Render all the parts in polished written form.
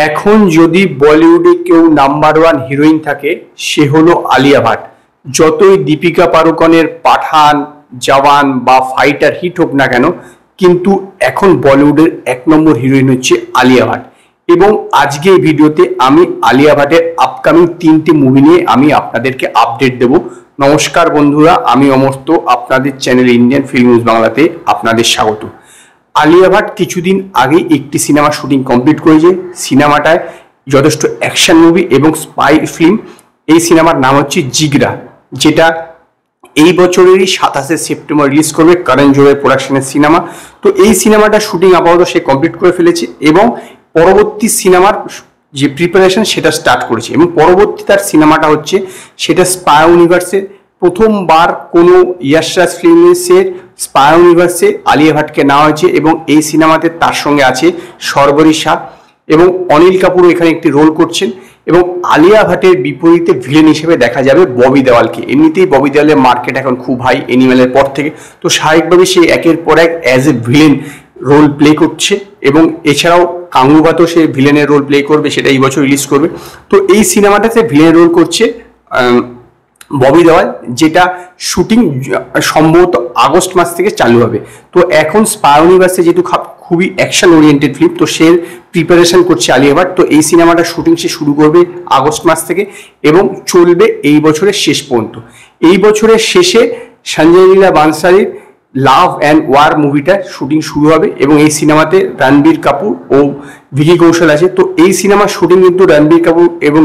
এখন যদি বলিউডে কেউ নাম্বার ওয়ান হিরোইন থাকে সে হলো আলিয়া ভাট। যতই দীপিকা পাড়ুকোনের পাঠান, জওয়ান বা ফাইটার হিট হোক না কেন, কিন্তু এখন বলিউডের এক নম্বর হিরোইন হচ্ছে আলিয়া ভাট। এবং আজকে এই ভিডিওতে আমি আলিয়া ভাটের আপকামিং 3টে মুভি নিয়ে আমি আপনাদেরকে আপডেট দেব। নমস্কার বন্ধুরা, আমি অমর্ত্য, আপনাদের চ্যানেল ইন্ডিয়ান ফিল্ম নিউজ বাংলাতে আপনাদের স্বাগত। আলিয়া ভাট কিছুদিন আগে একটি সিনেমা শুটিং কমপ্লিট করেছে। সিনেমাটায় যথেষ্ট অ্যাকশন মুভি এবং স্পাই ফিল্ম। এই সিনেমার নাম হচ্ছে জিগরা, যেটা এই বছরেরই 27শে সেপ্টেম্বর রিলিজ করবে করণ জোহরের প্রোডাকশনের সিনেমা। তো এই সিনেমাটা শুটিং আপাতত সে কমপ্লিট করে ফেলেছে এবং পরবর্তী সিনেমার যে প্রিপারেশন সেটা স্টার্ট করেছে। এবং পরবর্তী তার সিনেমাটা হচ্ছে সেটা স্পাই ইউনিভার্সের প্রথমবার কোনো ইয়াশরাজ ফিল্মসের স্পাই ইউনিভার্সে আলিয়া ভাটকে নেওয়া হয়েছে এবং এই সিনেমাতে তার সঙ্গে আছে শর্বরী শাহ এবং অনিল কাপুরও এখানে একটি রোল করছেন। এবং আলিয়া ভাটের বিপরীতে ভিলেন হিসেবে দেখা যাবে ববি দেওয়ালকে। এমনিতেই ববি দেওয়ালের মার্কেট এখন খুব হাই এনিমেলের পর থেকে, তো স্বাভাবিকভাবে সে একের পর এক as a villain role play করছে। এবং এছাড়াও কাঙ্গুবাতেও সে ভিলেনের রোল প্লে করবে, সেটা এই বছর রিলিজ করবে। তো এই সিনেমাটাতে ভিলেন রোল করছে ববি দেওয়াল, যেটা শুটিং সম্ভবত আগস্ট মাস থেকে চালু হবে। তো এখন স্পাই ইউনিভার্সে যেহেতু খুবই অ্যাকশন ওরিয়েন্টেড ফিল্ম, তো সে প্রিপারেশন করছে আলিয়া ভাট। তো এই সিনেমাটা শুটিং সে শুরু করবে আগস্ট মাস থেকে এবং চলবে এই বছরের শেষ পর্যন্ত। এই বছরের শেষে Sanjay Leela বানসালির love and war মুভিটা শুটিং শুরু হবে এবং এই সিনেমাতে রণবীর কাপুর ও ভিকি কৌশল আছে। তো এই সিনেমার শুটিং কিন্তু রণবীর কাপুর এবং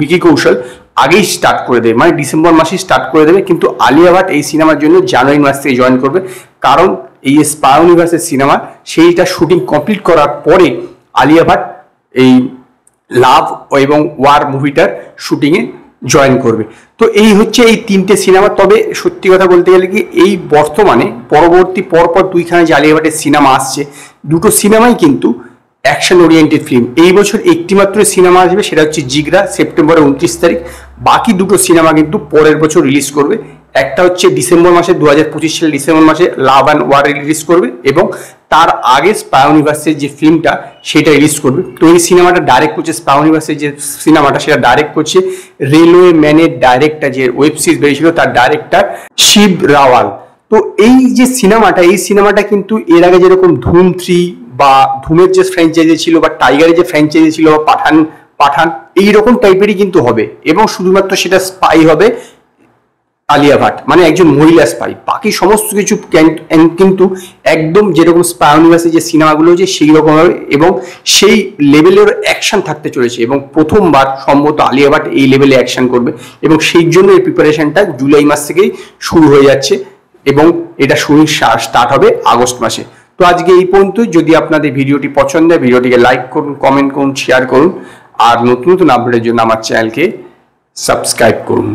ভিকি কৌশল আগেই স্টার্ট করে দেবে, মানে ডিসেম্বর মাসেই স্টার্ট করে দেবে। কিন্তু আলিয়া ভাট এই সিনেমার জন্য জানুয়ারি মাস থেকে জয়েন করবে, কারণ এই স্পাই ইউনিভার্সের সিনেমা সেইটা শুটিং কমপ্লিট করার পরে আলিয়া ভাট এই লাভ এবং ওয়ার মুভিটার শুটিংয়ে জয়েন করবে। তো এই হচ্ছে এই 3টে সিনেমা। তবে সত্যি কথা বলতে গেলে কি, এই বর্তমানে পরবর্তী পরপর 2খানে যে আলিয়া ভাটের সিনেমা আসছে, দুটো সিনেমাই কিন্তু অ্যাকশন ওরিয়েন্টেড ফিল্ম। এই বছর একটি মাত্র সিনেমা আসবে, সেটা হচ্ছে জিগরা, সেপ্টেম্বরের 29 তারিখ। বাকি দুটো সিনেমা কিন্তু পরের বছর রিলিজ করবে। একটা হচ্ছে ডিসেম্বর মাসে 2025 সালের ডিসেম্বর মাসে লাভ অ্যান্ড ওয়ার রিলিজ করবে এবং তার আগে স্পাই ইউনিভার্সের যে ফিল্মটা সেটা রিলিজ করবে। তো এই সিনেমাটা ডাইরেক্ট করছে, স্পাই ইউনিভার্সের যে সিনেমাটা সেটা ডাইরেক্ট করছে রেলওয়ে ম্যানের ডাইরেক্টর, যে ওয়েব সিরিজ বেরিয়েছিল তার ডাইরেক্টর শিব রাওয়াল। তো এই যে সিনেমাটা, এই সিনেমাটা কিন্তু এর আগে যেরকম ধুম 3 বা ধুমের যে ফ্র্যাঞ্চাইজি ছিল বা টাইগারের যে ফ্র্যাঞ্চাইজি ছিল বা পাঠান এইরকম টাইপেরই কিন্তু হবে এবং শুধুমাত্র সেটা স্পাই হবে আলিয়া ভাট, মানে একজন মহিলা স্পাই। বাকি সমস্ত কিছু কিন্তু একদম যেরকম স্পাই ইউনিভার্সে যে সিনেমাগুলো হচ্ছে সেই রকম হবে এবং সেই লেভেলের অ্যাকশন থাকতে চলেছে। এবং প্রথমবার সম্ভবত আলিয়া ভাট এই লেভেলে অ্যাকশন করবে এবং সেই জন্য এই প্রিপারেশনটা জুলাই মাস থেকেই শুরু হয়ে যাচ্ছে এবং এটা শুটিং স্টার্ট হবে আগস্ট মাসে। তো আজকে এই পর্যন্ত। যদি আপনাদের ভিডিওটি পছন্দ হয়, ভিডিওটিকে লাইক করুন, কমেন্ট করুন, শেয়ার করুন আর নতুন নতুন আপডেটের জন্য আমার চ্যানেলকে সাবস্ক্রাইব করুন।